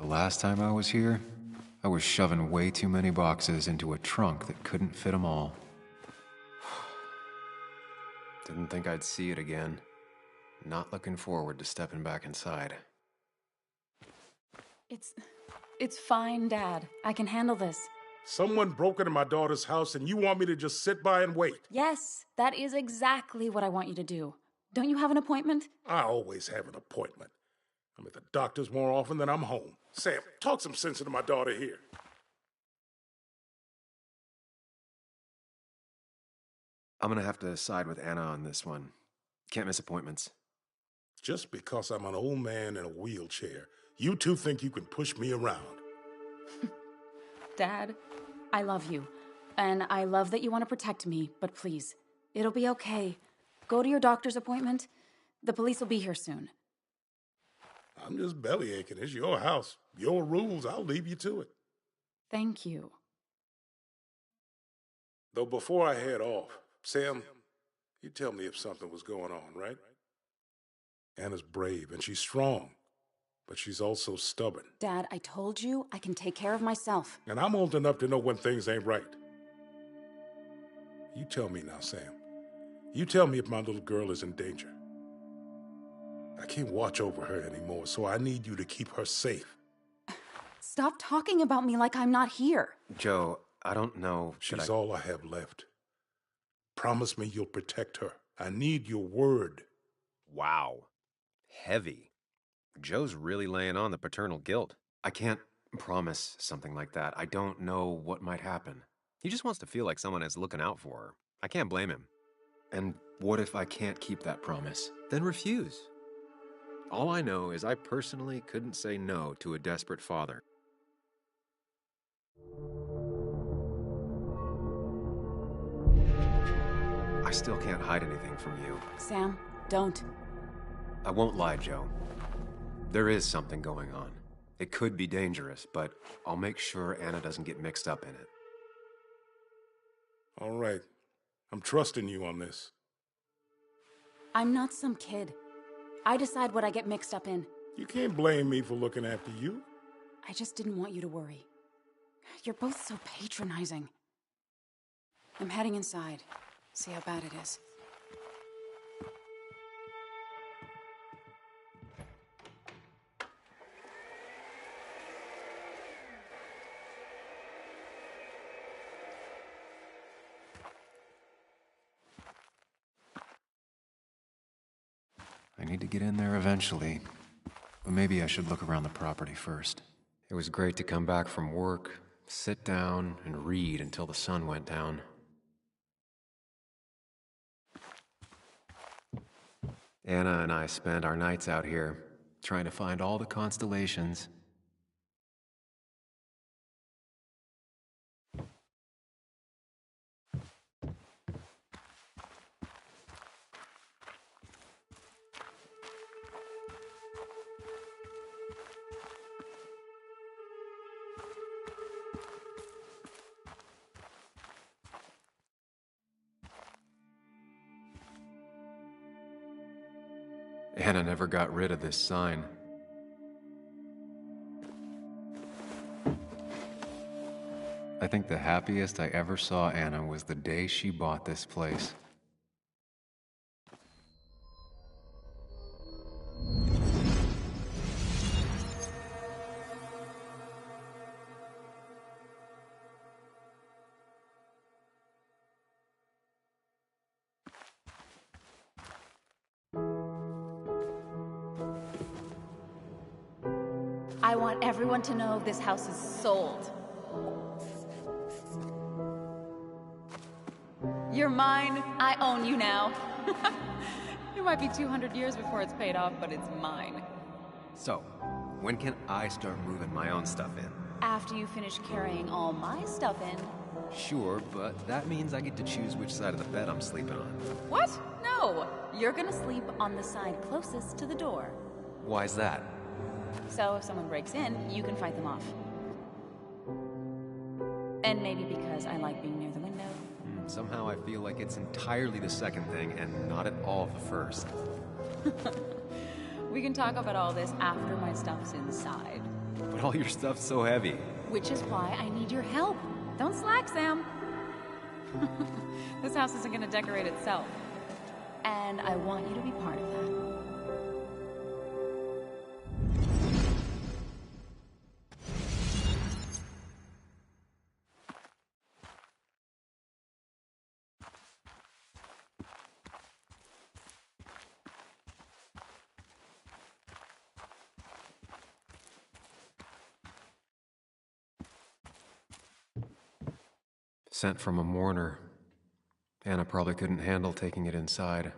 last time I was here, I was shoving way too many boxes into a trunk that couldn't fit them all. Didn't think I'd see it again. Not looking forward to stepping back inside. It's fine, Dad. I can handle this. Someone broke into my daughter's house and you want me to just sit by and wait? Yes, that is exactly what I want you to do. Don't you have an appointment? I always have an appointment. I'm at the doctor's more often than I'm home. Sam, talk some sense into my daughter here. I'm gonna have to side with Anna on this one. Can't miss appointments. Just because I'm an old man in a wheelchair, you two think you can push me around. Dad, I love you. And I love that you want to protect me, but please, it'll be okay. Go to your doctor's appointment. The police will be here soon. I'm just belly aching. It's your house. Your rules. I'll leave you to it. Thank you. Though before I head off, Sam, you tell me if something was going on, right? Anna's brave and she's strong, but she's also stubborn. Dad, I told you I can take care of myself. And I'm old enough to know when things ain't right. You tell me now, Sam. You tell me if my little girl is in danger. I can't watch over her anymore, so I need you to keep her safe. Stop talking about me like I'm not here. Joe, I don't know. She's all I have left. Promise me you'll protect her. I need your word. Wow. Heavy. Joe's really laying on the paternal guilt. I can't promise something like that. I don't know what might happen. He just wants to feel like someone is looking out for her. I can't blame him. And what if I can't keep that promise? Then refuse. All I know is I personally couldn't say no to a desperate father. I still can't hide anything from you. Sam, don't. I won't lie, Joe. There is something going on. It could be dangerous, but I'll make sure Anna doesn't get mixed up in it. All right. I'm trusting you on this. I'm not some kid. I decide what I get mixed up in. You can't blame me for looking after you. I just didn't want you to worry. You're both so patronizing. I'm heading inside. See how bad it is. I need to get in there eventually. But maybe I should look around the property first. It was great to come back from work, sit down, and read until the sun went down. Anna and I spend our nights out here, trying to find all the constellations. Anna never got rid of this sign. I think the happiest I ever saw Anna was the day she bought this place. I want everyone to know this house is sold. You're mine. I own you now. It might be 200 years before it's paid off, but it's mine. So, when can I start moving my own stuff in? After you finish carrying all my stuff in. Sure, but that means I get to choose which side of the bed I'm sleeping on. What? No. You're gonna sleep on the side closest to the door. Why's that? So if someone breaks in, you can fight them off. And maybe because I like being near the window. Somehow I feel like it's entirely the second thing and not at all the first. We can talk about all this after my stuff's inside. But all your stuff's so heavy. Which is why I need your help. Don't slack, Sam. This house isn't gonna decorate itself. And I want you to be part of that. Sent from a mourner. Anna probably couldn't handle taking it inside.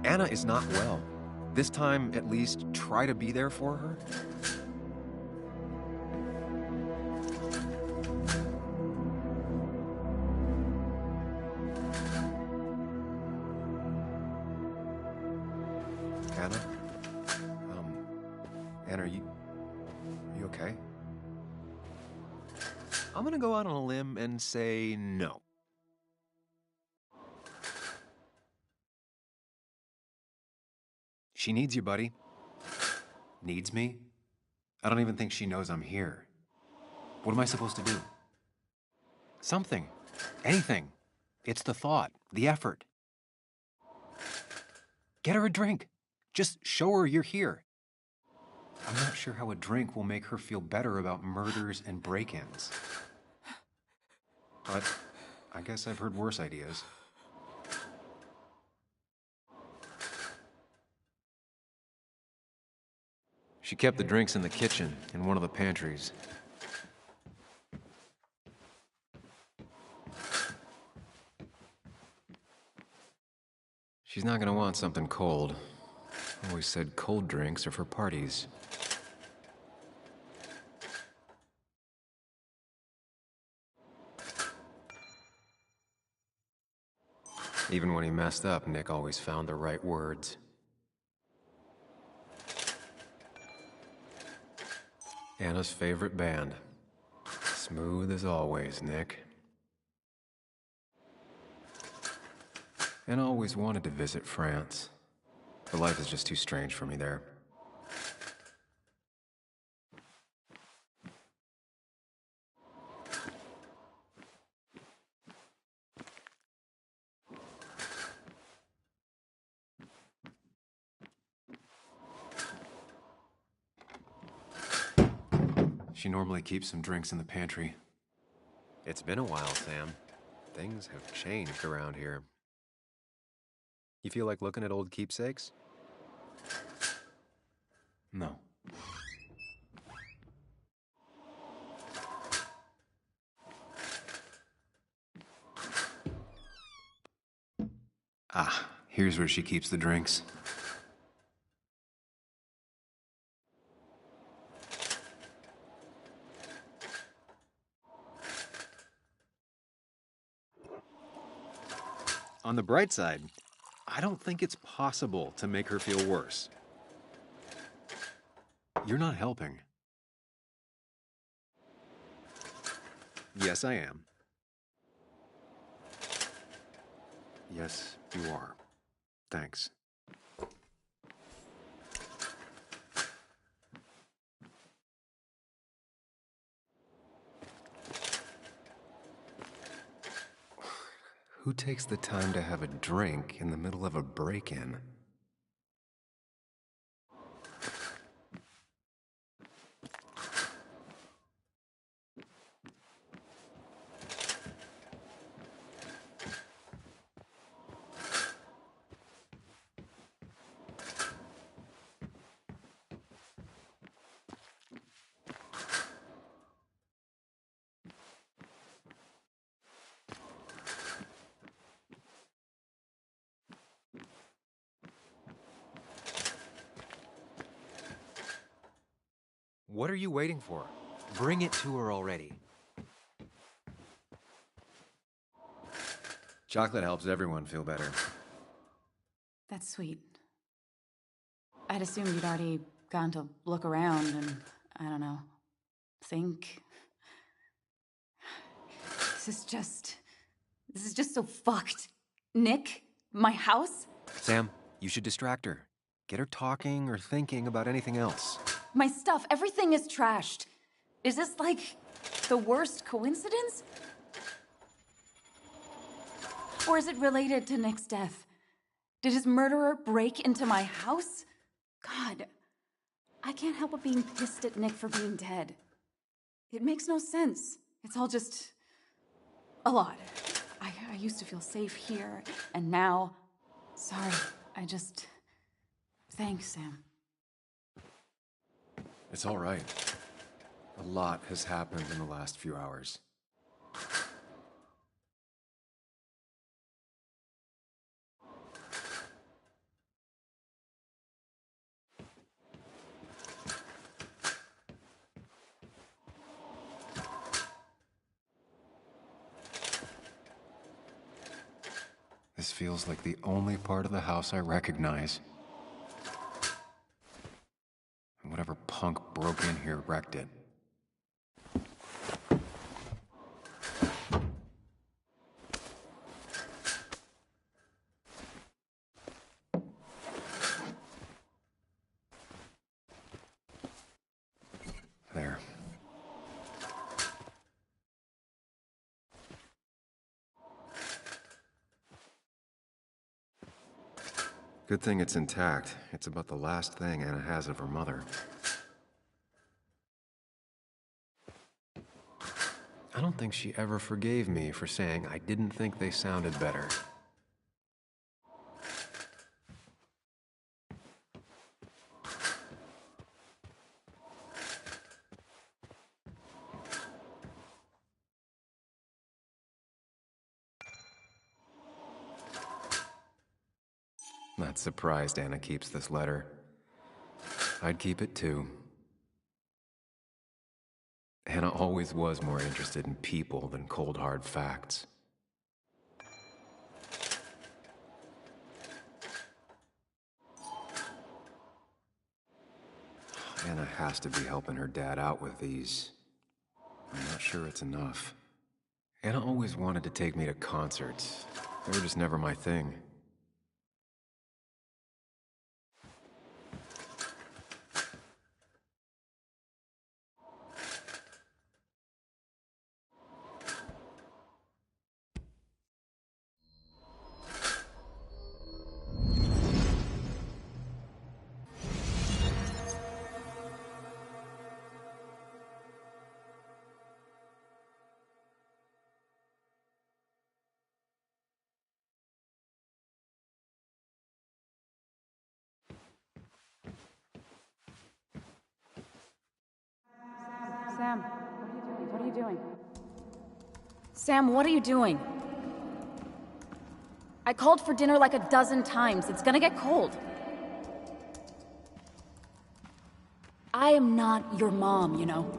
Anna is not well. This time, at least, try to be there for her. Anna? Anna, are you okay? I'm gonna go out on a limb and say no. She needs you, buddy. Needs me? I don't even think she knows I'm here. What am I supposed to do? Something. Anything. It's the thought, the effort. Get her a drink. Just show her you're here. I'm not sure how a drink will make her feel better about murders and break-ins. But I guess I've heard worse ideas. She kept the drinks in the kitchen, in one of the pantries. She's not gonna want something cold. Always said cold drinks are for parties. Even when he messed up, Nick always found the right words. Anna's favorite band. Smooth as always, Nick. Anna always wanted to visit France, but life is just too strange for me there. She normally keeps some drinks in the pantry. It's been a while, Sam. Things have changed around here. You feel like looking at old keepsakes? No. Ah, here's where she keeps the drinks. On the bright side, I don't think it's possible to make her feel worse. You're not helping. Yes, I am. Yes, you are. Thanks. Who takes the time to have a drink in the middle of a break-in? What are you waiting for? Bring it to her already. Chocolate helps everyone feel better. That's sweet. I'd assumed you'd already gone to look around and, I don't know, think. This is just so fucked. Nick? My house? Sam, you should distract her. Get her talking or thinking about anything else. My stuff, everything is trashed. Is this like the worst coincidence? Or is it related to Nick's death? Did his murderer break into my house? God, I can't help but being pissed at Nick for being dead. It makes no sense. It's all just a lot. I used to feel safe here, and now, sorry, thanks, Sam. It's all right. A lot has happened in the last few hours. This feels like the only part of the house I recognize. And whatever punk broke in here wrecked it. There. Good thing it's intact. It's about the last thing Anna has of her mother. I don't think she ever forgave me for saying I didn't think they sounded better. Not surprised Anna keeps this letter. I'd keep it too. Anna always was more interested in people than cold hard facts. Anna has to be helping her dad out with these. I'm not sure it's enough. Anna always wanted to take me to concerts. They were just never my thing. Sam, what are you doing? Sam, what are you doing? I called for dinner like a dozen times. It's gonna get cold. I am not your mom, you know.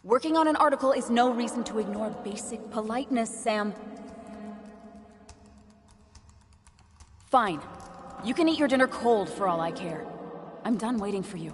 Working on an article is no reason to ignore basic politeness, Sam. Fine. You can eat your dinner cold for all I care. I'm done waiting for you.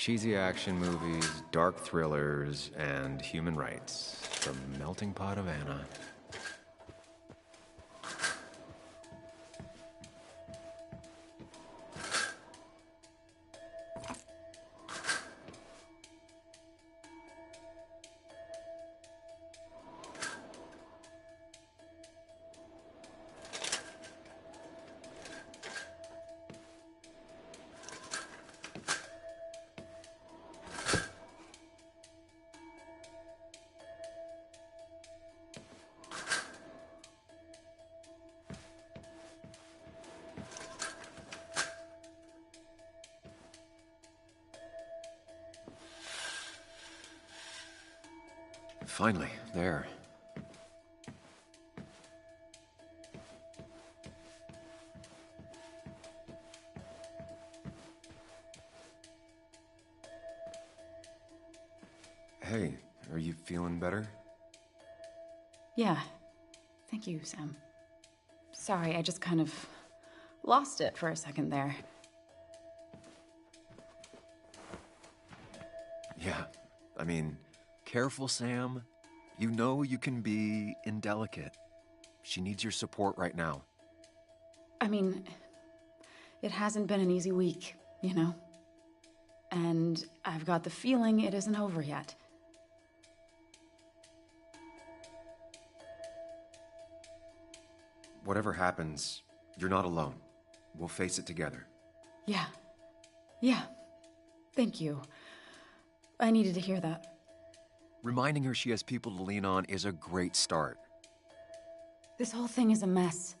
Cheesy action movies, dark thrillers, and human rights. The melting pot of Anna. Finally, there. Hey, are you feeling better? Yeah. Thank you, Sam. Sorry, I just kind of lost it for a second there. Yeah, I mean, careful, Sam. You know you can be indelicate. She needs your support right now. I mean, it hasn't been an easy week, you know? And I've got the feeling it isn't over yet. Whatever happens, you're not alone. We'll face it together. Yeah. Yeah. Thank you. I needed to hear that. Reminding her she has people to lean on is a great start. This whole thing is a mess.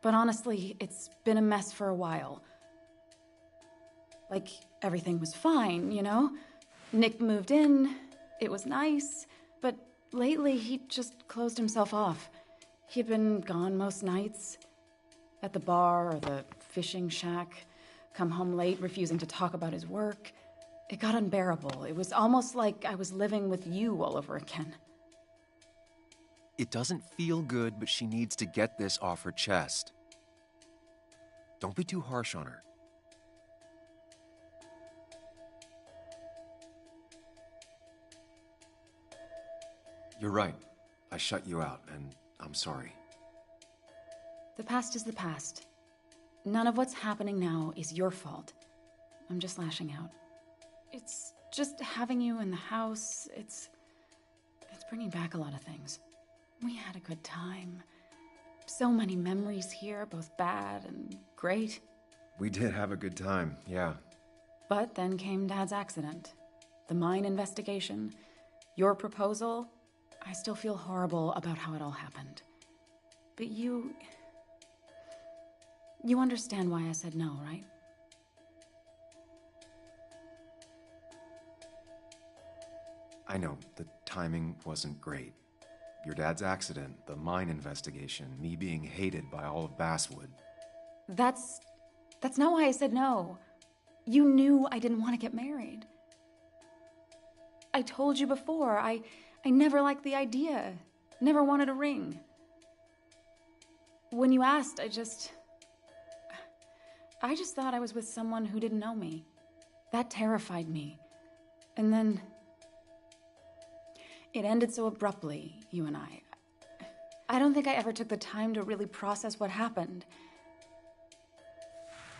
But honestly, it's been a mess for a while. Like, everything was fine, you know? Nick moved in, it was nice, but lately he just closed himself off. He'd been gone most nights. At the bar or the fishing shack, come home late, refusing to talk about his work. It got unbearable. It was almost like I was living with you all over again. It doesn't feel good, but she needs to get this off her chest. Don't be too harsh on her. You're right. I shut you out, and I'm sorry. The past is the past. None of what's happening now is your fault. I'm just lashing out. It's just having you in the house, it's bringing back a lot of things. We had a good time. So many memories here, both bad and great. We did have a good time, yeah. But then came Dad's accident. The mine investigation. Your proposal. I still feel horrible about how it all happened. But you understand why I said no, right? I know, the timing wasn't great. Your dad's accident, the mine investigation, me being hated by all of Basswood. That's not why I said no. You knew I didn't want to get married. I told you before, I never liked the idea. Never wanted a ring. When you asked, I just thought I was with someone who didn't know me. That terrified me. And then it ended so abruptly, you and I. I don't think I ever took the time to really process what happened.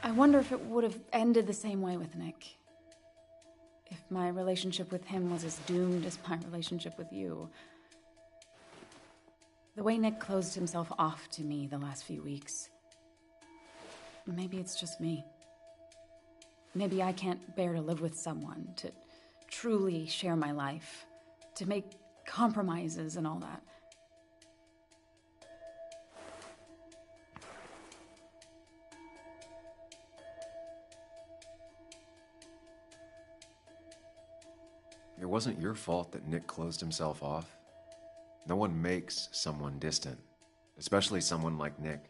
I wonder if it would have ended the same way with Nick. If my relationship with him was as doomed as my relationship with you. The way Nick closed himself off to me the last few weeks. Maybe it's just me. Maybe I can't bear to live with someone, to truly share my life, to make compromises and all that. It wasn't your fault that Nick closed himself off. No one makes someone distant, especially someone like Nick.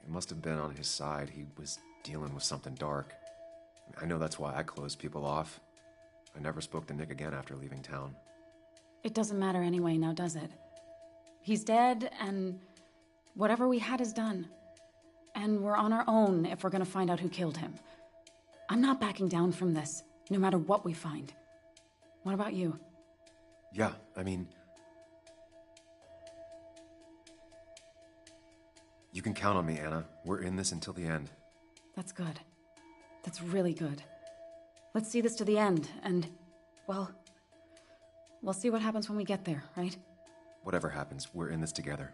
It must have been on his side. He was dealing with something dark. I know that's why I closed people off. I never spoke to Nick again after leaving town. It doesn't matter anyway now, does it? He's dead, and whatever we had is done. And we're on our own if we're gonna find out who killed him. I'm not backing down from this. no matter what we find. What about you? Yeah, I mean... You can count on me, Anna. We're in this until the end. That's good. That's really good. Let's see this to the end, and, well, we'll see what happens when we get there, right? Whatever happens, we're in this together.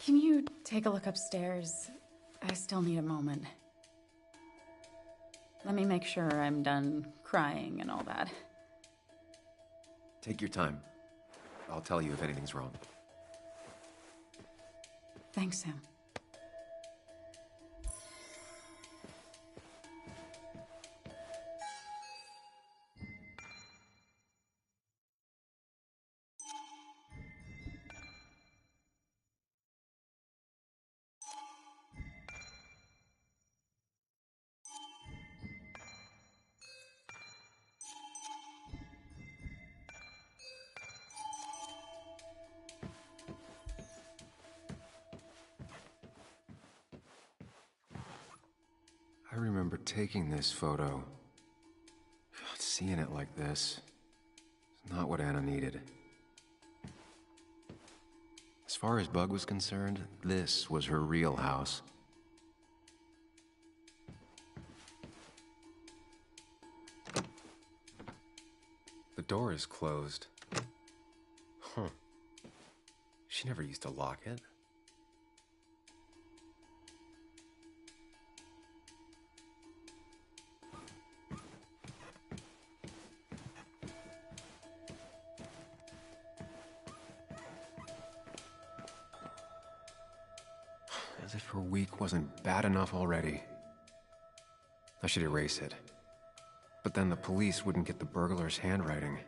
Can you take a look upstairs? I still need a moment. Let me make sure I'm done crying and all that. Take your time. I'll tell you if anything's wrong. Thanks, Sam. I remember taking this photo. Seeing it like this is not what Anna needed. As far as Bug was concerned, this was her real house. The door is closed. Huh. She never used to lock it. As if her week wasn't bad enough already. I should erase it. But then the police wouldn't get the burglar's handwriting.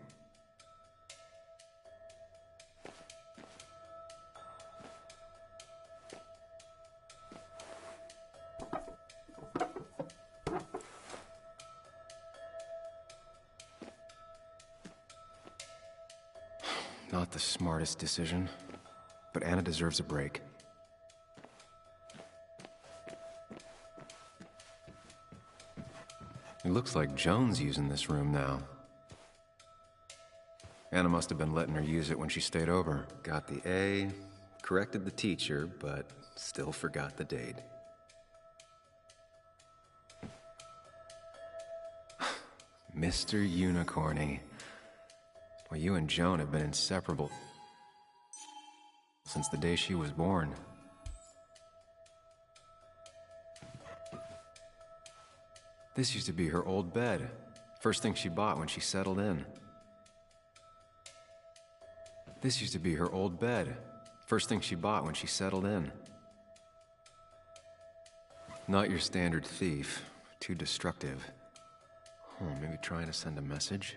Not the smartest decision, but Anna deserves a break. It looks like Joan's using this room now. Anna must have been letting her use it when she stayed over. Got the A, corrected the teacher, but still forgot the date. Mr. Unicorny. Well, you and Joan have been inseparable since the day she was born. This used to be her old bed. First thing she bought when she settled in. This used to be her old bed. First thing she bought when she settled in. Not your standard thief. Too destructive. Oh, maybe trying to send a message?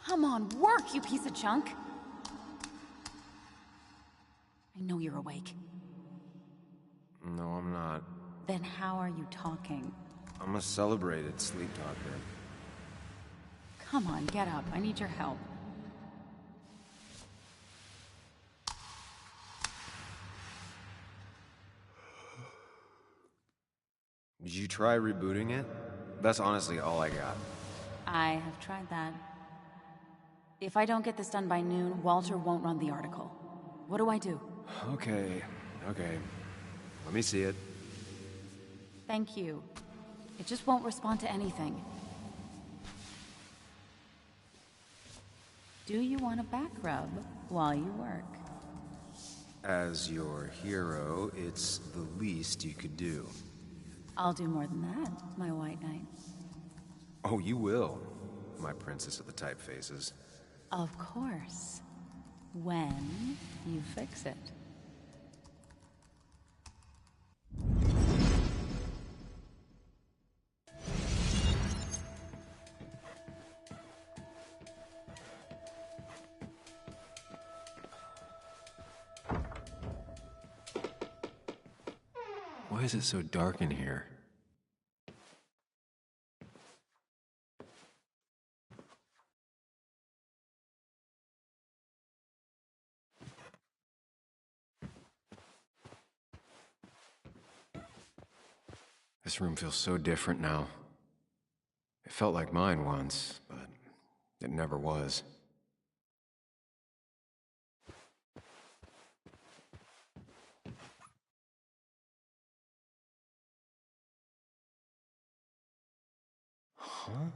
Come on, work, you piece of junk! I know you're awake. No, I'm not. Then how are you talking? I'm a celebrated sleep talker. Come on, get up. I need your help. Did you try rebooting it? That's honestly all I got. I have tried that. If I don't get this done by noon, Walter won't run the article. What do I do? Okay. Let me see it. Thank you. It just won't respond to anything. Do you want a back rub while you work? As your hero, it's the least you could do. I'll do more than that, my white knight. Oh, you will, my princess of the typefaces. Of course. When you fix it. Why is it so dark in here? This room feels so different now. It felt like mine once, but it never was. Huh?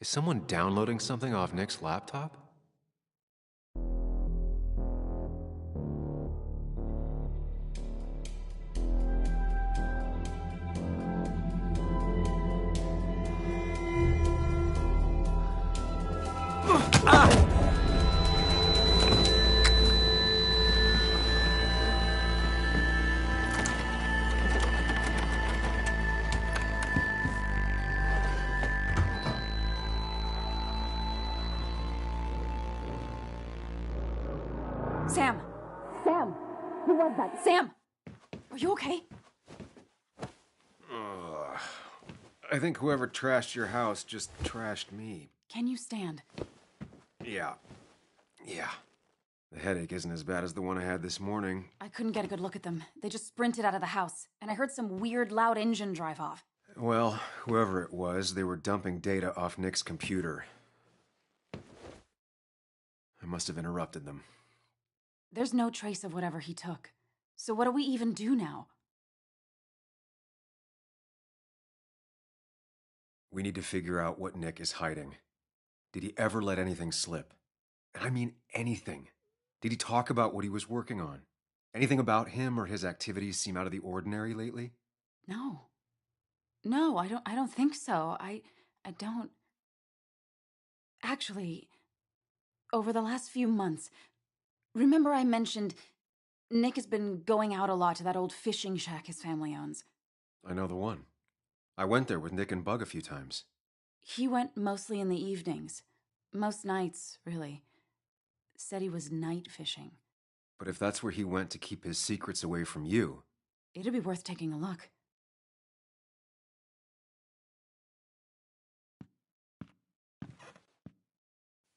Is someone downloading something off Nick's laptop? Sam! Sam! Who was that? Sam! Are you okay? I think whoever trashed your house just trashed me. Can you stand? Yeah. The headache isn't as bad as the one I had this morning. I couldn't get a good look at them. They just sprinted out of the house, and I heard some weird, loud engine drive off. Well, whoever it was, they were dumping data off Nick's computer. I must have interrupted them. There's no trace of whatever he took. So what do we even do now? We need to figure out what Nick is hiding. Did he ever let anything slip? And I mean anything. Did he talk about what he was working on? Anything about him or his activities seem out of the ordinary lately? No. No, I don't think so. I don't. Actually, over the last few months, remember I mentioned Nick has been going out a lot to that old fishing shack his family owns. I know the one. I went there with Nick and Bug a few times. He went mostly in the evenings. Most nights, really. Said he was night fishing. But if that's where he went to keep his secrets away from you... It'd be worth taking a look.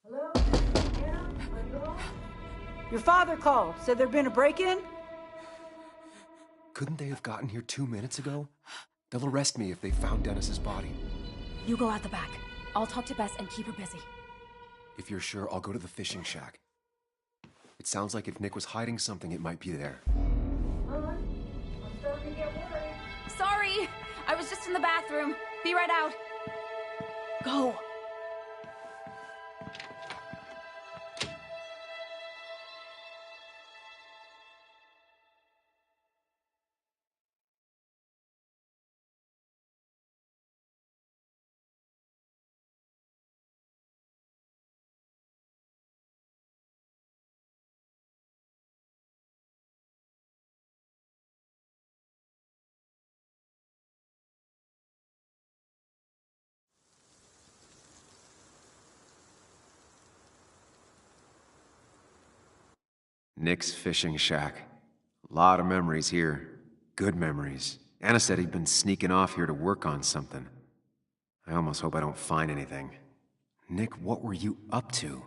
Hello? Your father called. Said there'd been a break-in? Couldn't they have gotten here 2 minutes ago? They'll arrest me if they found Dennis's body. You go out the back. I'll talk to Bess and keep her busy. If you're sure, I'll go to the fishing shack. It sounds like if Nick was hiding something, it might be there. I'm starting to get worried. Sorry! I was just in the bathroom. Be right out. Go! Nick's fishing shack. A lot of memories here. Good memories. Anna said he'd been sneaking off here to work on something. I almost hope I don't find anything. Nick, what were you up to?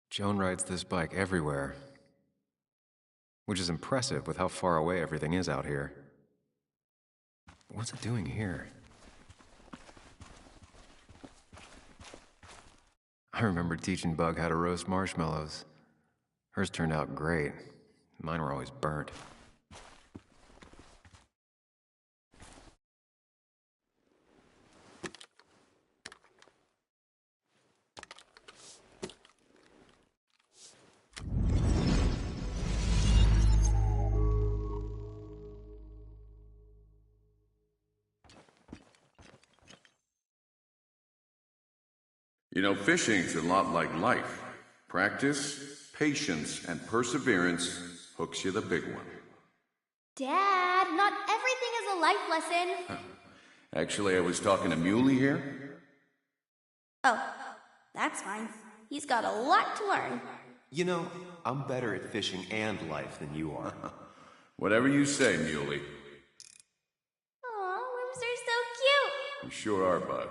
Joan rides this bike everywhere. Which is impressive with how far away everything is out here. What's it doing here? I remember teaching Bug how to roast marshmallows. Hers turned out great. Mine were always burnt. You know, fishing's a lot like life. Practice, patience, and perseverance hooks you the big one. Dad, not everything is a life lesson. Actually, I was talking to Muley here. Oh, that's fine. He's got a lot to learn. You know, I'm better at fishing and life than you are. Whatever you say, Muley. Aw, worms are so cute. You sure are, Bug.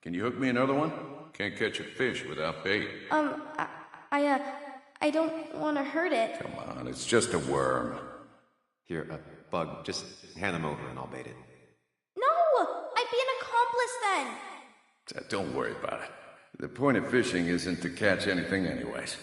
Can you hook me another one? Can't catch a fish without bait. I don't want to hurt it. Come on, it's just a worm. Here, Bug, just hand them over and I'll bait it. No! I'd be an accomplice then. Don't worry about it. The point of fishing isn't to catch anything anyways.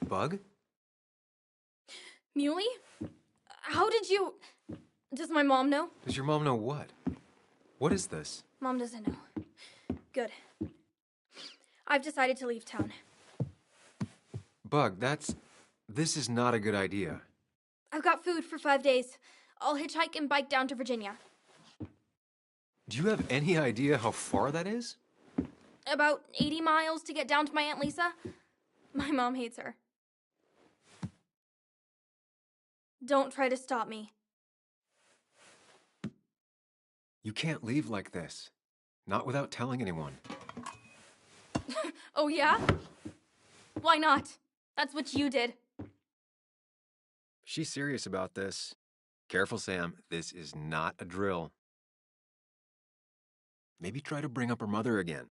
Bug? Muley? How did you... Does my mom know? Does your mom know what? What is this? Mom doesn't know. Good. I've decided to leave town. Bug, this is not a good idea. I've got food for 5 days. I'll hitchhike and bike down to Virginia. Do you have any idea how far that is? About 80 miles to get down to my Aunt Lisa. My mom hates her. Don't try to stop me. You can't leave like this. Not without telling anyone. Oh, yeah? Why not? That's what you did. She's serious about this. Careful, Sam. This is not a drill. Maybe try to bring up her mother again.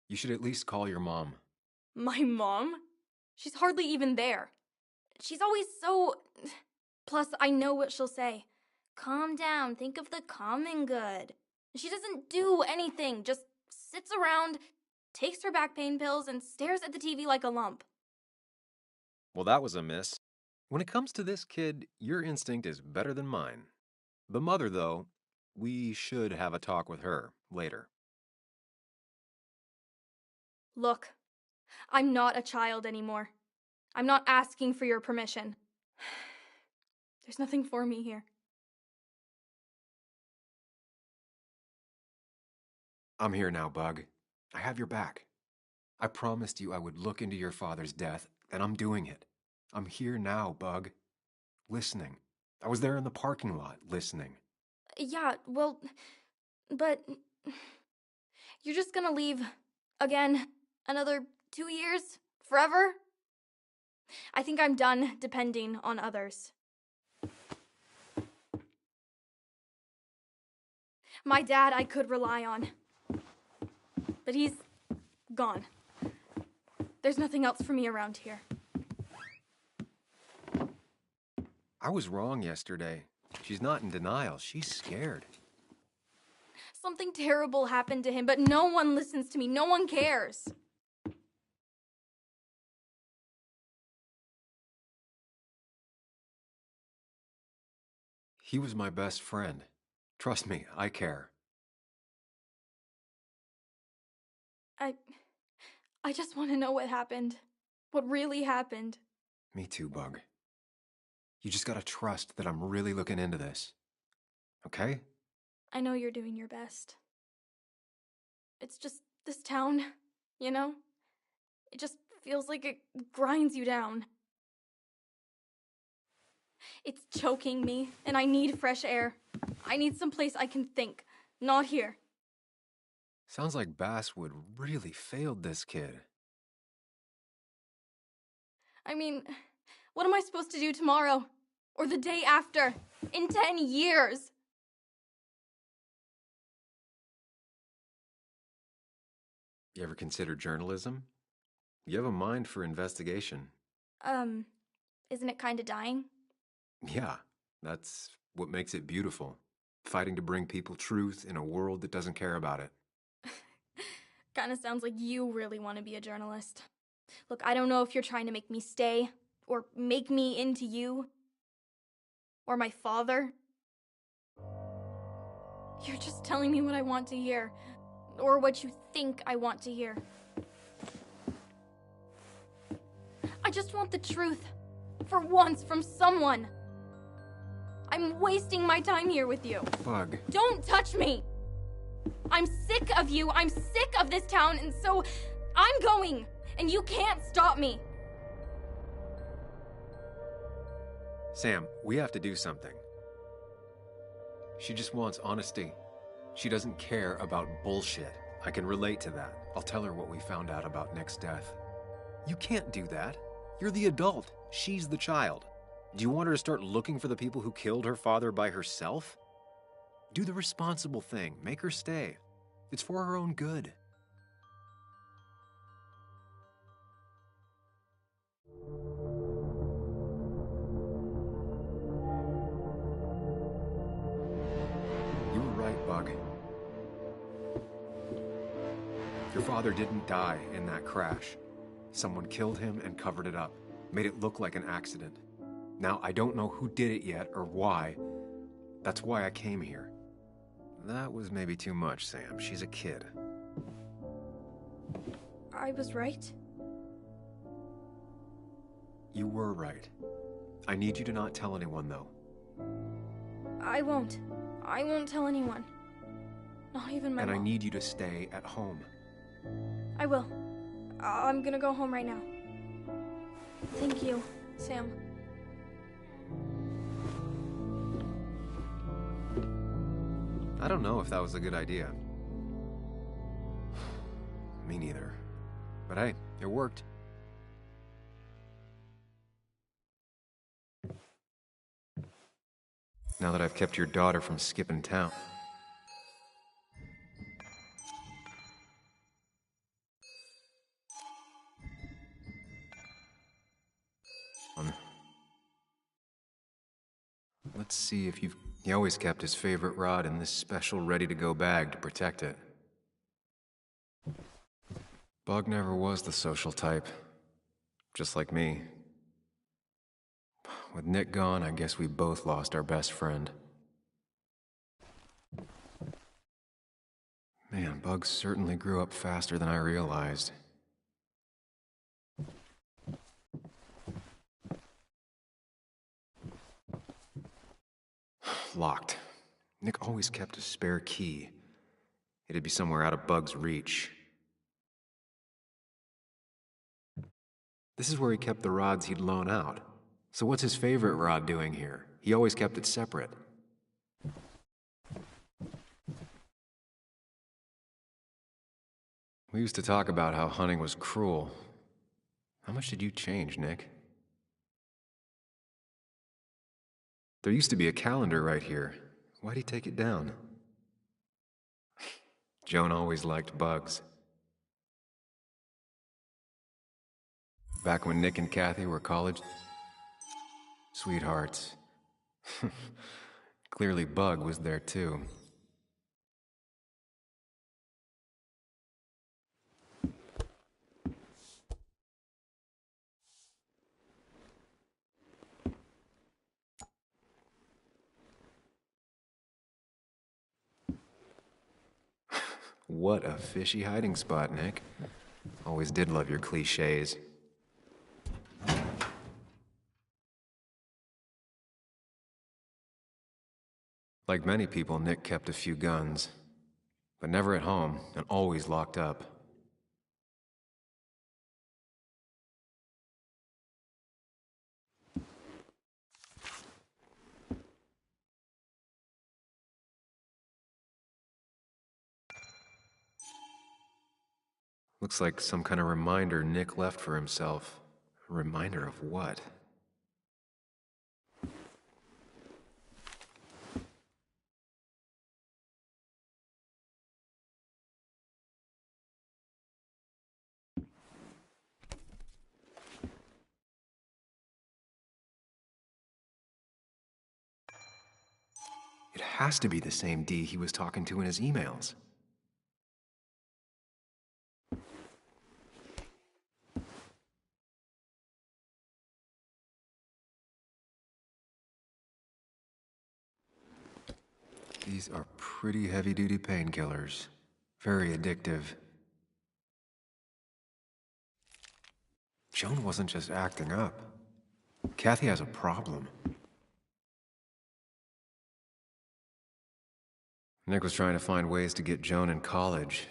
You should at least call your mom. My mom? She's hardly even there. She's always so... Plus, I know what she'll say. Calm down, think of the common good. She doesn't do anything, just sits around, takes her back pain pills, and stares at the TV like a lump. Well, that was a miss. When it comes to this kid, your instinct is better than mine. The mother, though, we should have a talk with her later. Look, I'm not a child anymore. I'm not asking for your permission. There's nothing for me here. I'm here now, Bug. I have your back. I promised you I would look into your father's death, and I'm doing it. I'm here now, Bug. Listening. I was there in the parking lot, listening. Yeah, well, but you're just gonna leave again another 2 years? Forever? I think I'm done depending on others. My dad I could rely on. But he's gone. There's nothing else for me around here. I was wrong yesterday. She's not in denial. She's scared. Something terrible happened to him, but no one listens to me. No one cares. He was my best friend. Trust me, I care. I just want to know what happened. What really happened. Me too, Bug. You just gotta trust that I'm really looking into this. Okay? I know you're doing your best. It's just this town, you know? It just feels like it grinds you down. It's choking me, and I need fresh air. I need someplace I can think, not here. Sounds like Basswood really failed this kid. I mean, what am I supposed to do tomorrow? Or the day after? In 10 years? You ever consider journalism? You have a mind for investigation. Isn't it kinda dying? Yeah, that's what makes it beautiful. Fighting to bring people truth in a world that doesn't care about it. Kinda sounds like you really want to be a journalist. Look, I don't know if you're trying to make me stay, or make me into you, or my father. You're just telling me what I want to hear, or what you think I want to hear. I just want the truth. For once, from someone. I'm wasting my time here with you. Bug. Don't touch me! I'm sick of you, I'm sick of this town, and so I'm going, and you can't stop me. Sam, we have to do something. She just wants honesty. She doesn't care about bullshit. I can relate to that. I'll tell her what we found out about Nick's death. You can't do that. You're the adult. She's the child. Do you want her to start looking for the people who killed her father by herself? Do the responsible thing. Make her stay. It's for her own good. You were right, Bug. Your father didn't die in that crash. Someone killed him and covered it up, made it look like an accident. Now, I don't know who did it yet or why. That's why I came here. That was maybe too much, Sam. She's a kid. I was right? You were right. I need you to not tell anyone, though. I won't. I won't tell anyone. Not even my And mom. I need you to stay at home. I will. I'm gonna go home right now. Thank you, Sam. I don't know if that was a good idea. Me neither. But hey, it worked. Now that I've kept your daughter from skipping town. Let's see if you've... He always kept his favorite rod in this special ready-to-go bag to protect it. Bug never was the social type. Just like me. With Nick gone, I guess we both lost our best friend. Man, Bug certainly grew up faster than I realized. Locked. Nick always kept a spare key. It'd be somewhere out of Bug's reach. This is where he kept the rods he'd loan out. So what's his favorite rod doing here? He always kept it separate. We used to talk about how hunting was cruel. How much did you change, Nick? There used to be a calendar right here. Why'd he take it down? Joan always liked bugs. Back when Nick and Kathy were college sweethearts. Clearly Bug was there too. What a fishy hiding spot, Nick. Always did love your cliches. Like many people, Nick kept a few guns, but never at home and always locked up. Looks like some kind of reminder Nick left for himself. A reminder of what? It has to be the same D he was talking to in his emails. These are pretty heavy-duty painkillers. Very addictive. Joan wasn't just acting up. Kathy has a problem. Nick was trying to find ways to get Joan in college.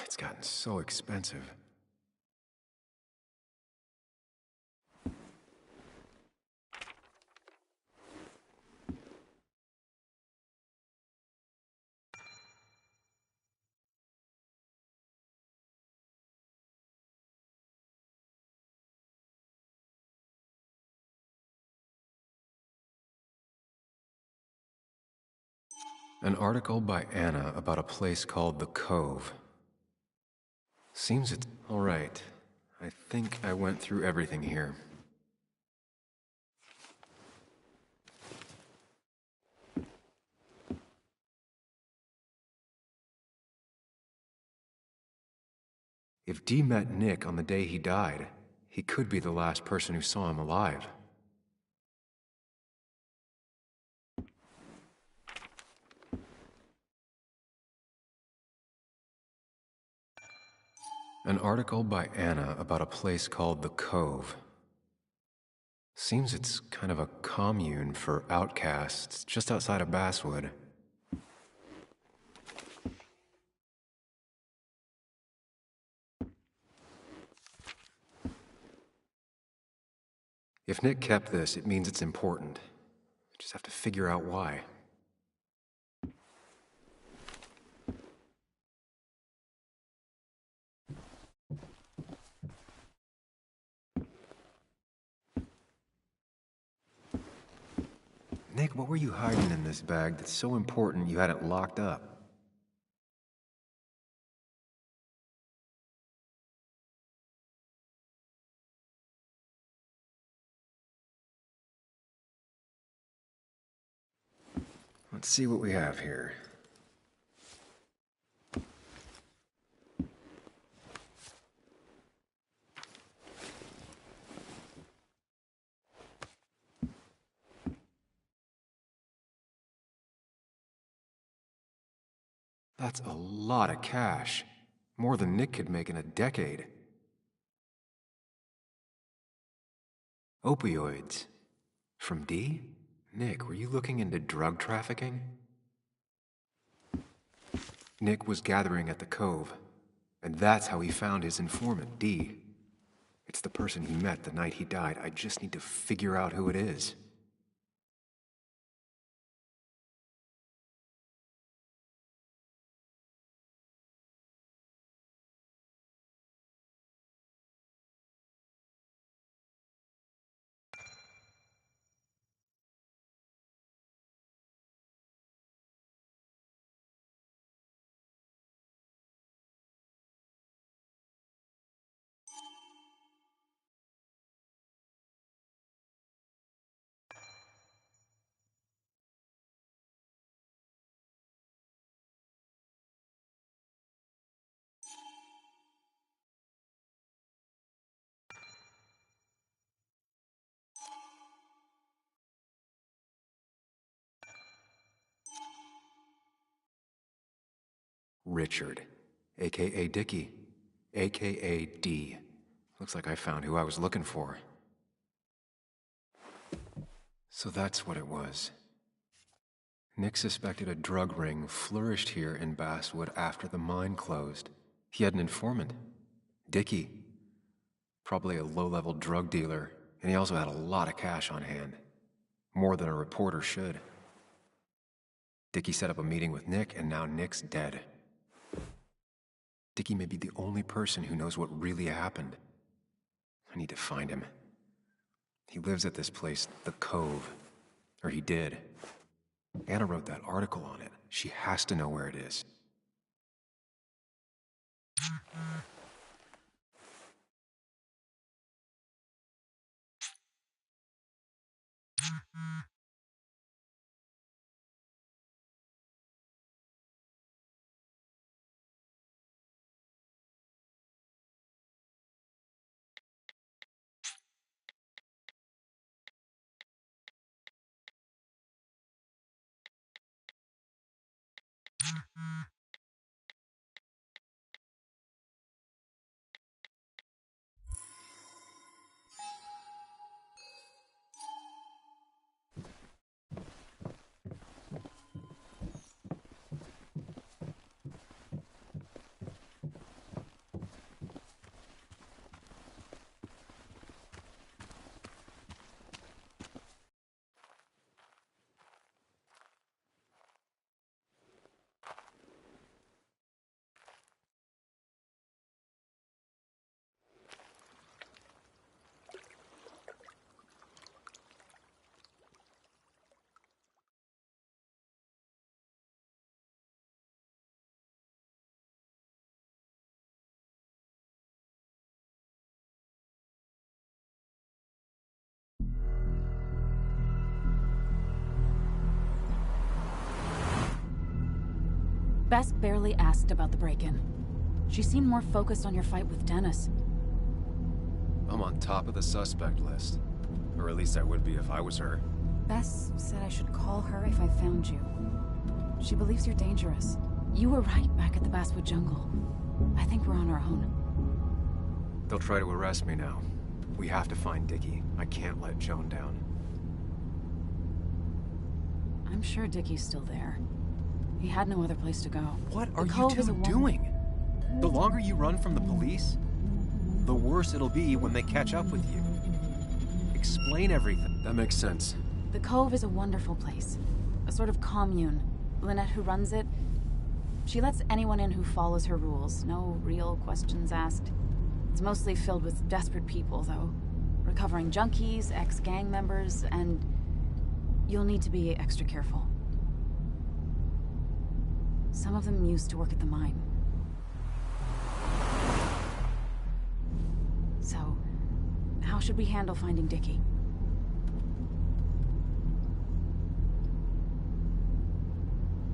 It's gotten so expensive. An article by Anna about a place called The Cove. Seems it's... all right. I think I went through everything here. If Dee met Nick on the day he died, he could be the last person who saw him alive. An article by Anna about a place called The Cove. Seems it's kind of a commune for outcasts just outside of Basswood. If Nick kept this, it means it's important. Just have to figure out why. Nick, what were you hiding in this bag that's so important you had it locked up? Let's see what we have here. That's a lot of cash. More than Nick could make in a decade. Opioids. From Dee? Nick, were you looking into drug trafficking? Nick was gathering at the Cove, and that's how he found his informant, Dee. It's the person he met the night he died. I just need to figure out who it is. Richard, a.k.a. Dickie, a.k.a. D. Looks like I found who I was looking for. So that's what it was. Nick suspected a drug ring flourished here in Basswood after the mine closed. He had an informant, Dickie. Probably a low-level drug dealer, and he also had a lot of cash on hand. More than a reporter should. Dickie set up a meeting with Nick, and now Nick's dead. Dickie may be the only person who knows what really happened. I need to find him. He lives at this place, The Cove. Or he did. Anna wrote that article on it. She has to know where it is. Bess barely asked about the break-in. She seemed more focused on your fight with Dennis. I'm on top of the suspect list. Or at least I would be if I was her. Bess said I should call her if I found you. She believes you're dangerous. You were right back at the Basswood Jungle. I think we're on our own. They'll try to arrest me now. We have to find Dickie. I can't let Joan down. I'm sure Dickie's still there. He had no other place to go. What are you two doing? The longer you run from the police, the worse it'll be when they catch up with you. Explain everything. That makes sense. The Cove is a wonderful place. A sort of commune. Lynette, who runs it, she lets anyone in who follows her rules. No real questions asked. It's mostly filled with desperate people, though. Recovering junkies, ex-gang members, and you'll need to be extra careful. Some of them used to work at the mine. So, how should we handle finding Dickie?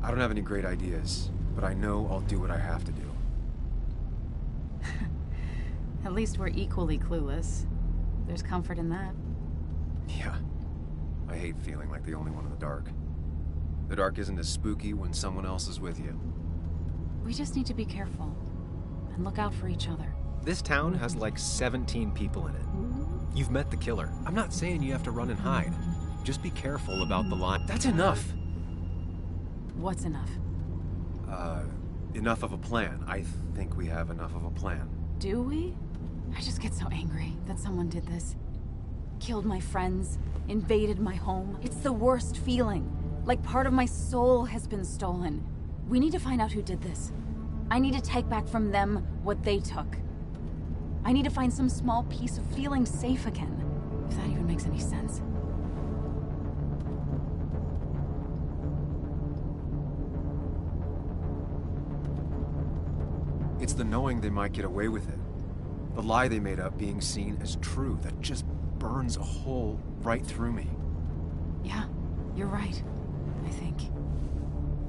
I don't have any great ideas, but I know I'll do what I have to do. At least we're equally clueless. There's comfort in that. Yeah. I hate feeling like the only one in the dark. The dark isn't as spooky when someone else is with you. We just need to be careful. And look out for each other. This town has like 17 people in it. You've met the killer. I'm not saying you have to run and hide. Just be careful about the line. That's enough! What's enough? Enough of a plan. I think we have enough of a plan. Do we? I just get so angry that someone did this. Killed my friends, invaded my home. It's the worst feeling. Like part of my soul has been stolen. We need to find out who did this. I need to take back from them what they took. I need to find some small piece of feeling safe again. If that even makes any sense. It's the knowing they might get away with it. The lie they made up being seen as true that just burns a hole right through me. Yeah, you're right, I think.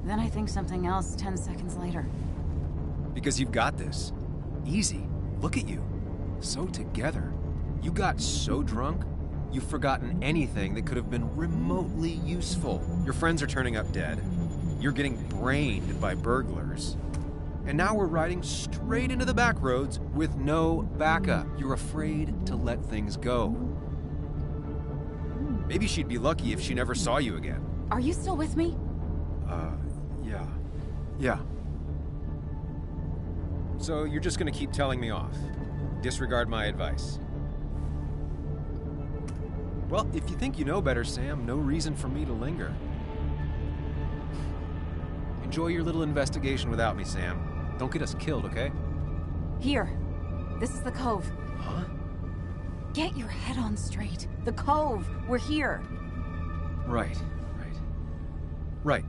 Then I think something else 10 seconds later. Because you've got this. Easy. Look at you. So together. You got so drunk, you've forgotten anything that could have been remotely useful. Your friends are turning up dead. You're getting brained by burglars. And now we're riding straight into the back roads with no backup. You're afraid to let things go. Maybe she'd be lucky if she never saw you again. Are you still with me? Yeah. Yeah. So you're just gonna keep telling me off? Disregard my advice? Well, if you think you know better, Sam, no reason for me to linger. Enjoy your little investigation without me, Sam. Don't get us killed, okay? Here. This is the Cove. Huh? Get your head on straight. The Cove. We're here. Right. Right.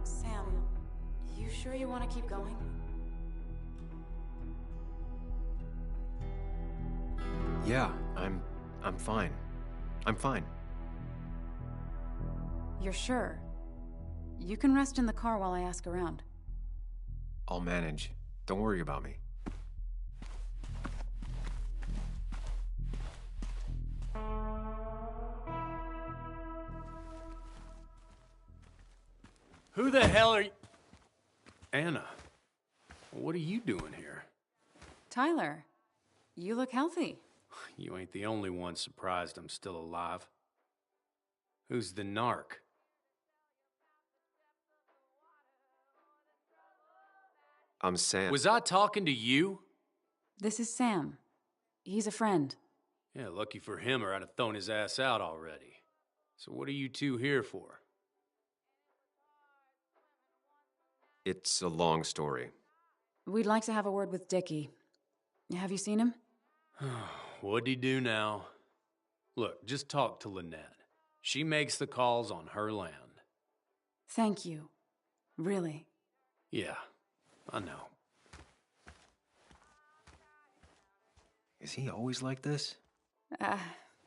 Sam, you sure you want to keep going? Yeah, I'm fine. I'm fine. You're sure? You can rest in the car while I ask around. I'll manage. Don't worry about me. Who the hell are you? Anna, what are you doing here? Tyler, you look healthy. You ain't the only one surprised I'm still alive. Who's the narc? I'm Sam. Was I talking to you? This is Sam. He's a friend. Yeah, lucky for him or I'd have thrown his ass out already. So what are you two here for? It's a long story. We'd like to have a word with Dickie. Have you seen him? What'd he do now? Look, just talk to Lynette. She makes the calls on her land. Thank you. Really. Yeah, I know. Is he always like this?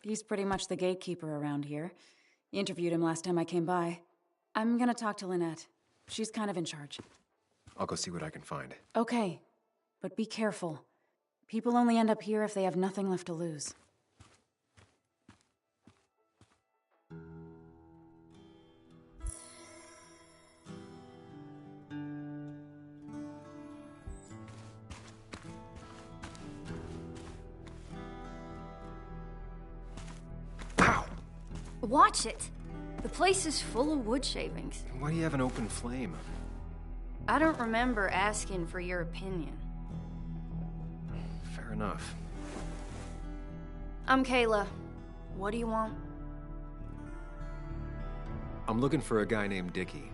He's pretty much the gatekeeper around here. Interviewed him last time I came by. I'm gonna talk to Lynette. She's kind of in charge. I'll go see what I can find. Okay, but be careful. People only end up here if they have nothing left to lose. Watch it! The place is full of wood shavings. Why do you have an open flame? I don't remember asking for your opinion. Fair enough. I'm Kayla. What do you want? I'm looking for a guy named Dickie.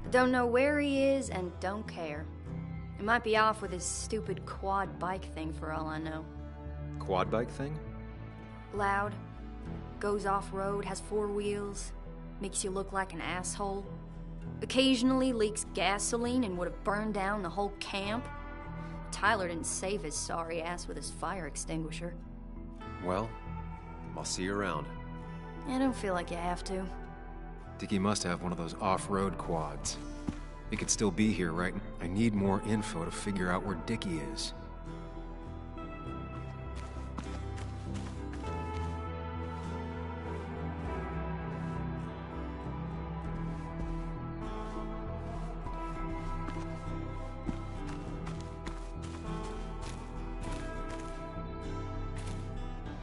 Don't know where he is and don't care. He might be off with his stupid quad bike thing for all I know. Quad bike thing? Loud. Goes off-road, has 4 wheels. Makes you look like an asshole. Occasionally leaks gasoline and would have burned down the whole camp. Tyler didn't save his sorry ass with his fire extinguisher. Well, I'll see you around. I don't feel like you have to. Dickie must have one of those off-road quads. He could still be here, right? I need more info to figure out where Dickie is.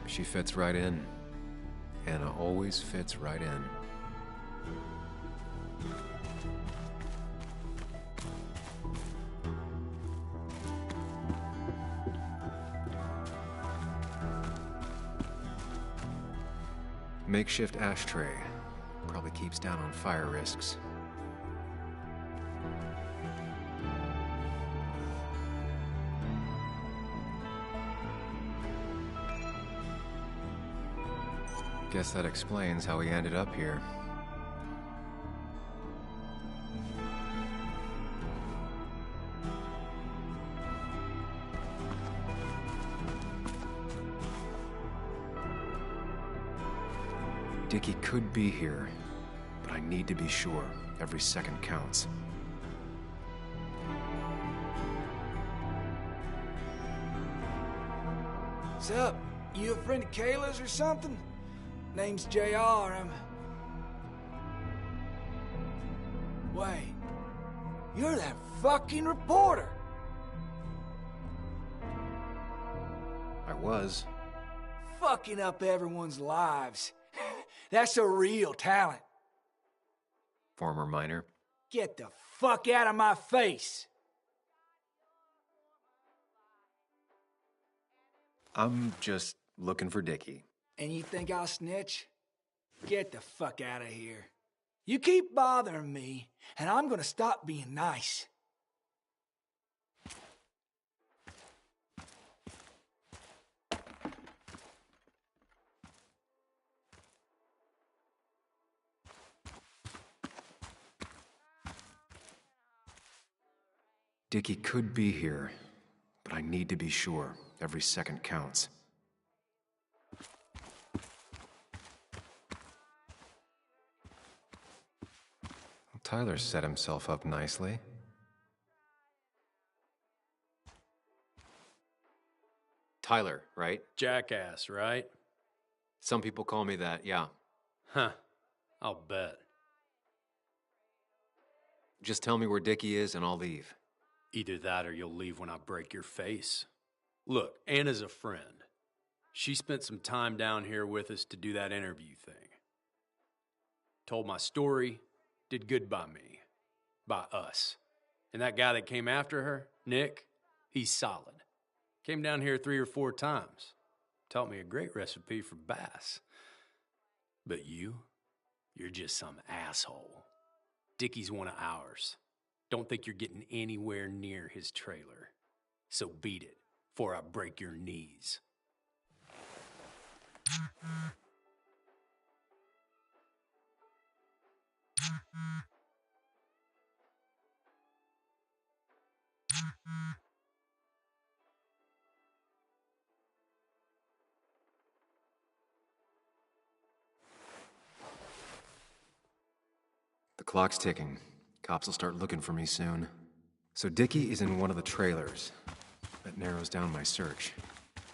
She fits right in. Anna always fits right in. Makeshift ashtray. Probably keeps down on fire risks. Guess that explains how he ended up here. Dickie could be here, but I need to be sure. Every second counts. What's up? You a friend of Kayla's or something? Name's JR, Wait. You're that fucking reporter! I was. Fucking up everyone's lives. That's a real talent. Former miner. Get the fuck out of my face! I'm just looking for Dickie. And you think I'll snitch? Get the fuck out of here. You keep bothering me, and I'm gonna stop being nice. Dickie could be here, but I need to be sure. Every second counts. Tyler set himself up nicely. Tyler, right? Jackass, right? Some people call me that, yeah. Huh. I'll bet. Just tell me where Dickie is and I'll leave. Either that or you'll leave when I break your face. Look, Anna's a friend. She spent some time down here with us to do that interview thing. Told my story, did good by me. By us. And that guy that came after her, Nick, he's solid. Came down here 3 or 4 times. Taught me a great recipe for bass. But you? You're just some asshole. Dickie's one of ours. Don't think you're getting anywhere near his trailer. So beat it, before I break your knees. The clock's ticking. Cops will start looking for me soon. So Dickie is in one of the trailers. That narrows down my search.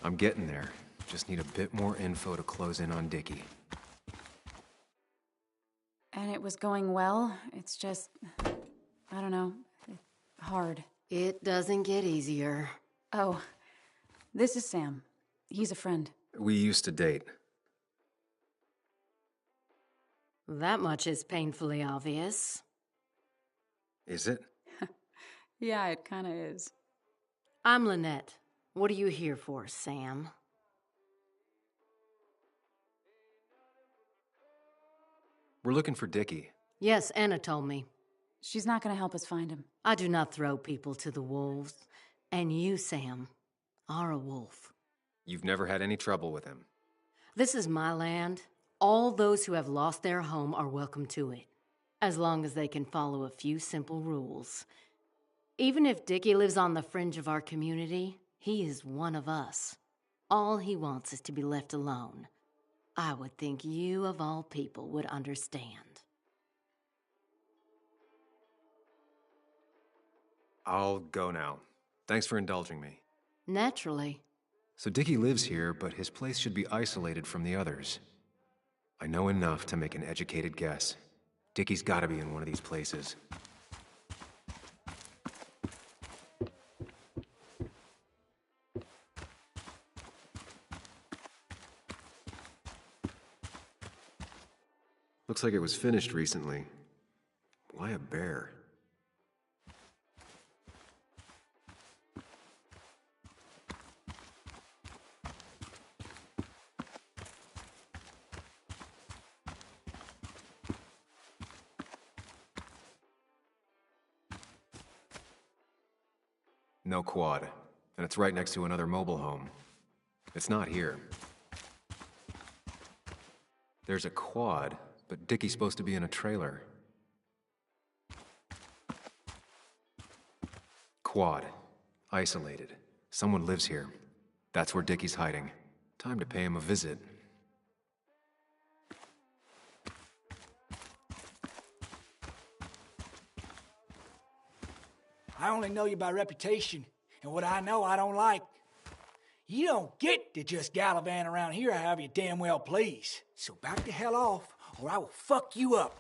I'm getting there. Just need a bit more info to close in on Dickie. And it was going well. It's just, I don't know, hard. It doesn't get easier. Oh, this is Sam. He's a friend. We used to date. That much is painfully obvious. Is it? Yeah, it kinda is. I'm Lynette. What are you here for, Sam? We're looking for Dickie. Yes, Anna told me. She's not gonna help us find him. I do not throw people to the wolves. And you, Sam, are a wolf. You've never had any trouble with him. This is my land. All those who have lost their home are welcome to it, as long as they can follow a few simple rules. Even if Dickie lives on the fringe of our community, he is one of us. All he wants is to be left alone. I would think you, of all people, would understand. I'll go now. Thanks for indulging me. Naturally. So Dickie lives here, but his place should be isolated from the others. I know enough to make an educated guess. Dickie's gotta be in one of these places. Looks like it was finished recently. Why a bear? No quad, and it's right next to another mobile home. It's not here. There's a quad, but Dickie's supposed to be in a trailer. Quad. Isolated. Someone lives here. That's where Dickie's hiding. Time to pay him a visit. I only know you by reputation, and what I know I don't like. You don't get to just gallivant around here however you damn well please. So back the hell off, or I will fuck you up.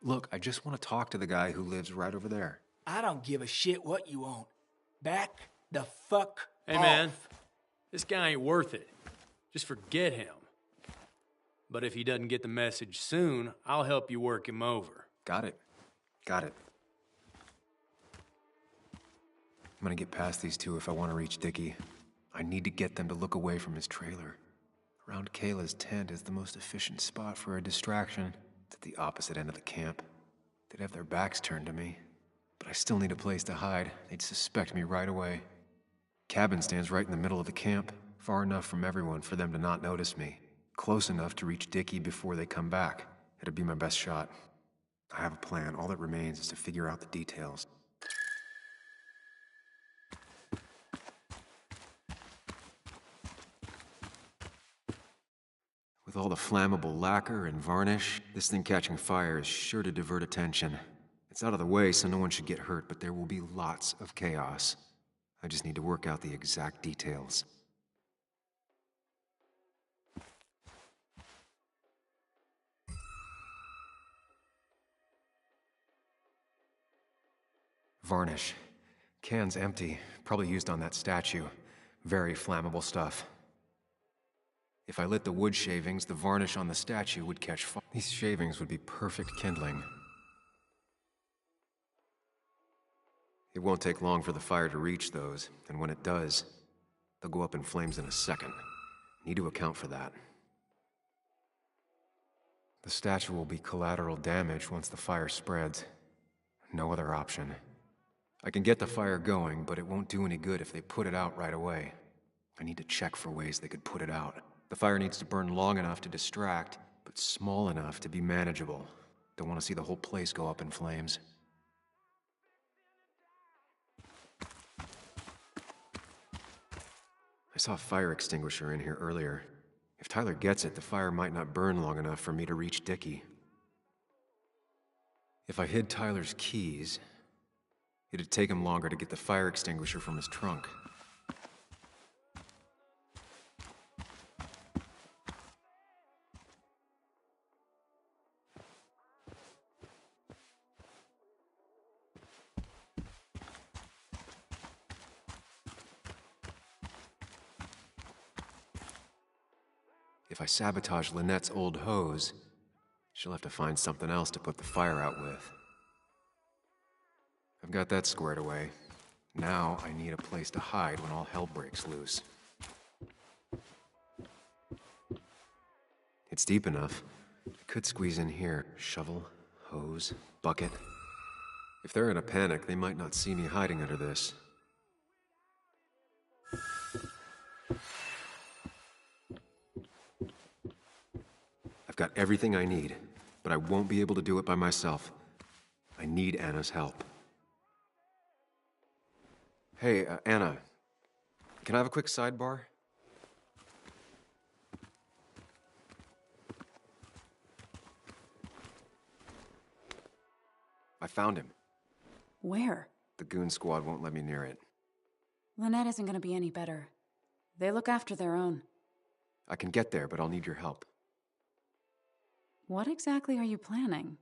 Look, I just want to talk to the guy who lives right over there. I don't give a shit what you want. Back the fuck Hey, off. man, this guy ain't worth it. Just forget him. But if he doesn't get the message soon, I'll help you work him over. Got it. Got it. I'm gonna get past these two if I want to reach Dickie. I need to get them to look away from his trailer. Around Kayla's tent is the most efficient spot for a distraction. It's at the opposite end of the camp. They'd have their backs turned to me. But I still need a place to hide. They'd suspect me right away. Cabin stands right in the middle of the camp, far enough from everyone for them to not notice me. Close enough to reach Dickie before they come back. It'd be my best shot. I have a plan. All that remains is to figure out the details. With all the flammable lacquer and varnish, this thing catching fire is sure to divert attention. It's out of the way, so no one should get hurt, but there will be lots of chaos. I just need to work out the exact details. Varnish. Can's empty. Probably used on that statue. Very flammable stuff. If I lit the wood shavings, the varnish on the statue would catch fire. These shavings would be perfect kindling. It won't take long for the fire to reach those, and when it does, they'll go up in flames in a second. Need to account for that. The statue will be collateral damage once the fire spreads. No other option. I can get the fire going, but it won't do any good if they put it out right away. I need to check for ways they could put it out. The fire needs to burn long enough to distract, but small enough to be manageable. Don't want to see the whole place go up in flames. I saw a fire extinguisher in here earlier. If Tyler gets it, the fire might not burn long enough for me to reach Dickie. If I hid Tyler's keys, it'd take him longer to get the fire extinguisher from his trunk. If I sabotage Lynette's old hose, she'll have to find something else to put the fire out with. I've got that squared away. Now I need a place to hide when all hell breaks loose. It's deep enough. I could squeeze in here. Shovel, hose, bucket. If they're in a panic, they might not see me hiding under this. I've got everything I need, but I won't be able to do it by myself. I need Anna's help. Hey, Anna. Can I have a quick sidebar? I found him. Where? The goon squad won't let me near it. Lynette isn't gonna be any better. They look after their own. I can get there, but I'll need your help. What exactly are you planning?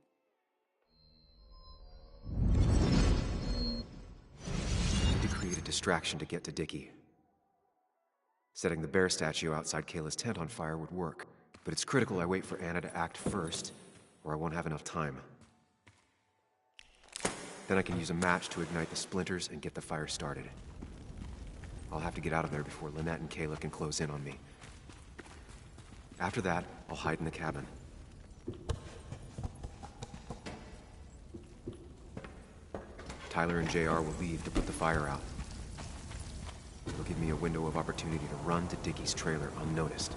I need to create a distraction to get to Dickie. Setting the bear statue outside Kayla's tent on fire would work, but it's critical I wait for Anna to act first, or I won't have enough time. Then I can use a match to ignite the splinters and get the fire started. I'll have to get out of there before Lynette and Kayla can close in on me. After that, I'll hide in the cabin. Tyler and JR will leave to put the fire out. It'll give me a window of opportunity to run to Dickie's trailer unnoticed.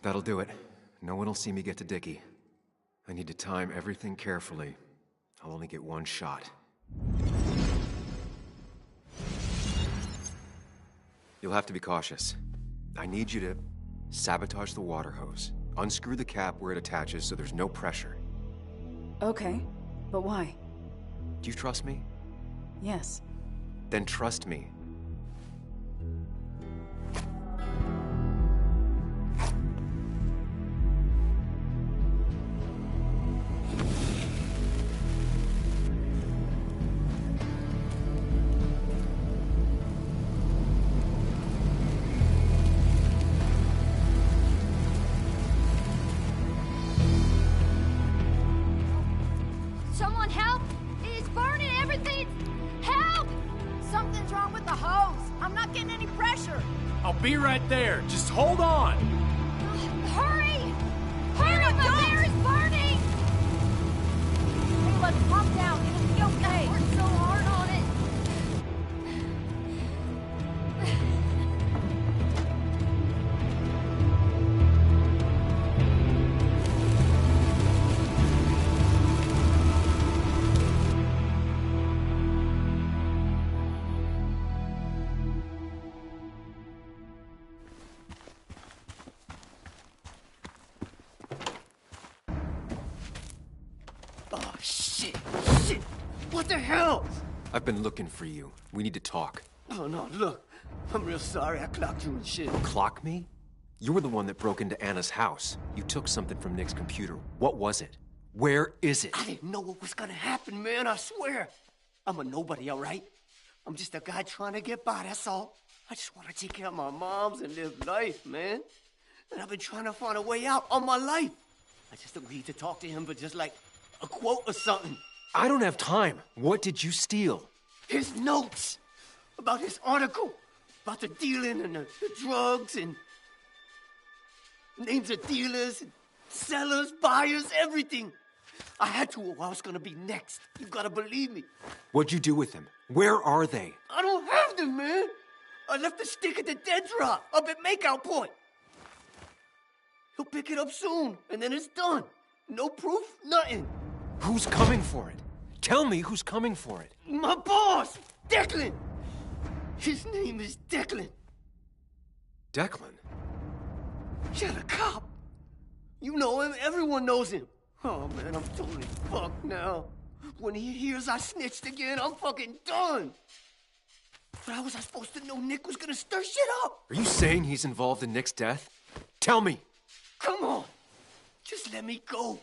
That'll do it. No one will see me get to Dickie. I need to time everything carefully. I'll only get one shot. You'll have to be cautious. I need you to sabotage the water hose. Unscrew the cap where it attaches so there's no pressure. Okay, but why? Do you trust me? Yes. Then trust me. pressure! I'll be right there. Just hold on. Hurry! Hurry, my bear is burning! Hey, let's calm down. It'll be okay. I worked so hard on it. Oh, shit! Shit! What the hell? I've been looking for you. We need to talk. Oh, no, look. I'm real sorry I clocked you and shit. Clock me? You were the one that broke into Anna's house. You took something from Nick's computer. What was it? Where is it? I didn't know what was gonna happen, man, I swear. I'm a nobody, all right? I'm just a guy trying to get by, that's all. I just want to take care of my moms and live life, man. And I've been trying to find a way out all my life. I just agreed to talk to him for just like a quote or something. I don't have time. What did you steal? His notes about his article, about the dealing and the drugs and names of dealers, and sellers, buyers, everything. I had to, or I was gonna be next. You gotta believe me. What'd you do with them? Where are they? I don't have them, man. I left the stick at the dead drop up at Makeout Point. He'll pick it up soon, and then it's done. No proof, nothing. Who's coming for it? Tell me who's coming for it. My boss, Declan. His name is Declan. Declan? Yeah, the cop. You know him, everyone knows him. Oh, man, I'm totally fucked now. When he hears I snitched again, I'm fucking done. But how was I supposed to know Nick was gonna stir shit up? Are you saying he's involved in Nick's death? Tell me. Come on. Just let me go.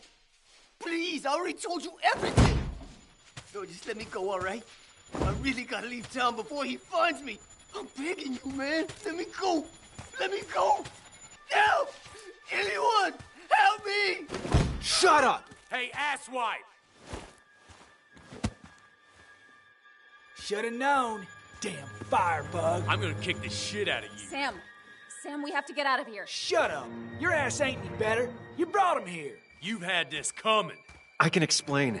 Please, I already told you everything. No, just let me go, all right? I really gotta leave town before he finds me. I'm begging you, man. Let me go. Let me go. Help! Anyone! Help me! Shut up! Hey, asswipe! Should've known. Damn firebug. I'm gonna kick the shit out of you. Sam, we have to get out of here. Shut up. Your ass ain't any better. You brought him here. You've had this coming. I can explain.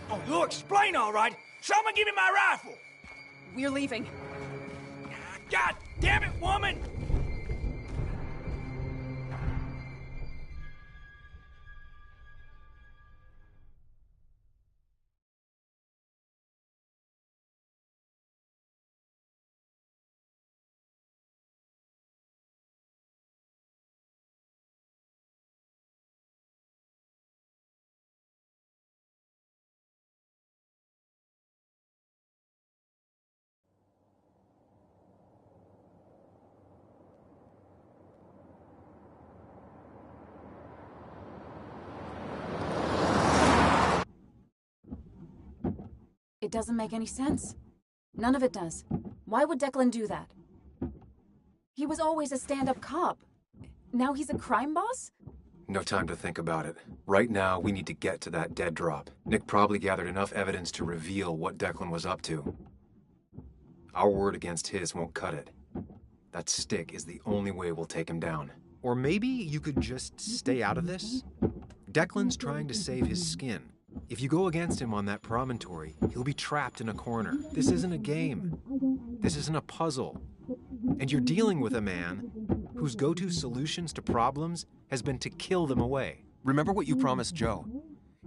Oh, you'll explain all right. Someone give me my rifle. We're leaving. God damn it, woman! It doesn't make any sense. None of it does. Why would Declan do that? He was always a stand-up cop. Now he's a crime boss? No time to think about it. Right now, we need to get to that dead drop. Nick probably gathered enough evidence to reveal what Declan was up to. Our word against his won't cut it. That stick is the only way we'll take him down. Or maybe you could just stay out of this? Declan's trying to save his skin. If you go against him on that promontory, he'll be trapped in a corner. This isn't a game. This isn't a puzzle. And you're dealing with a man whose go-to solutions to problems has been to kill them away. Remember what you promised Joe.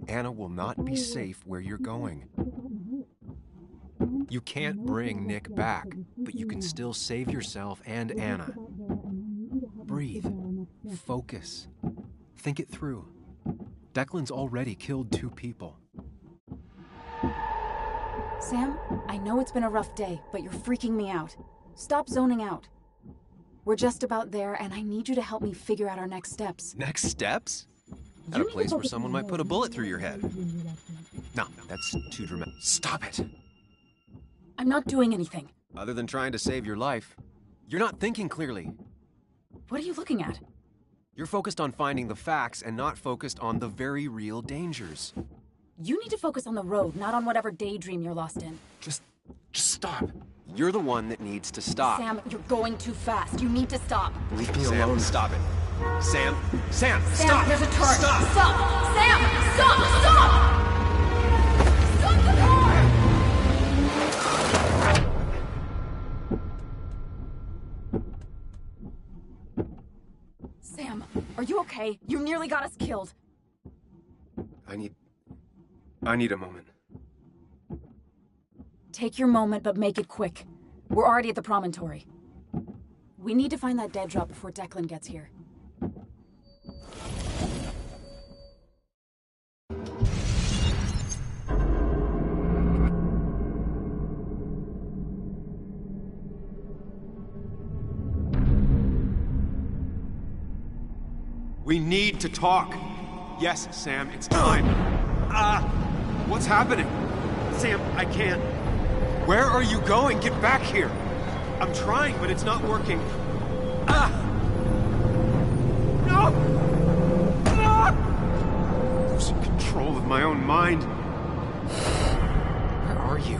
Anna will not be safe where you're going. You can't bring Nick back, but you can still save yourself and Anna. Breathe. Focus. Think it through. Declan's already killed 2 people. Sam, I know it's been a rough day, but you're freaking me out. Stop zoning out. We're just about there, and I need you to help me figure out our next steps. Next steps? At a place where someone might put a bullet through your head. No, that's too dramatic. Stop it! I'm not doing anything. Other than trying to save your life, you're not thinking clearly. What are you looking at? You're focused on finding the facts and not focused on the very real dangers. You need to focus on the road, not on whatever daydream you're lost in. Just stop. You're the one that needs to stop. Sam, you're going too fast. You need to stop. Leave me alone. Stop it. Sam, Sam, stop! there's a turn. Stop! Stop! Sam, stop! Stop! Stop the car! Sam, are you okay? You nearly got us killed. I need a moment. Take your moment, but make it quick. We're already at the promontory. We need to find that dead drop before Declan gets here. We need to talk. Yes, Sam, it's time. What's happening? Sam, I can't. Where are you going? Get back here. I'm trying, but it's not working. No! No! Losing control of my own mind. Where are you?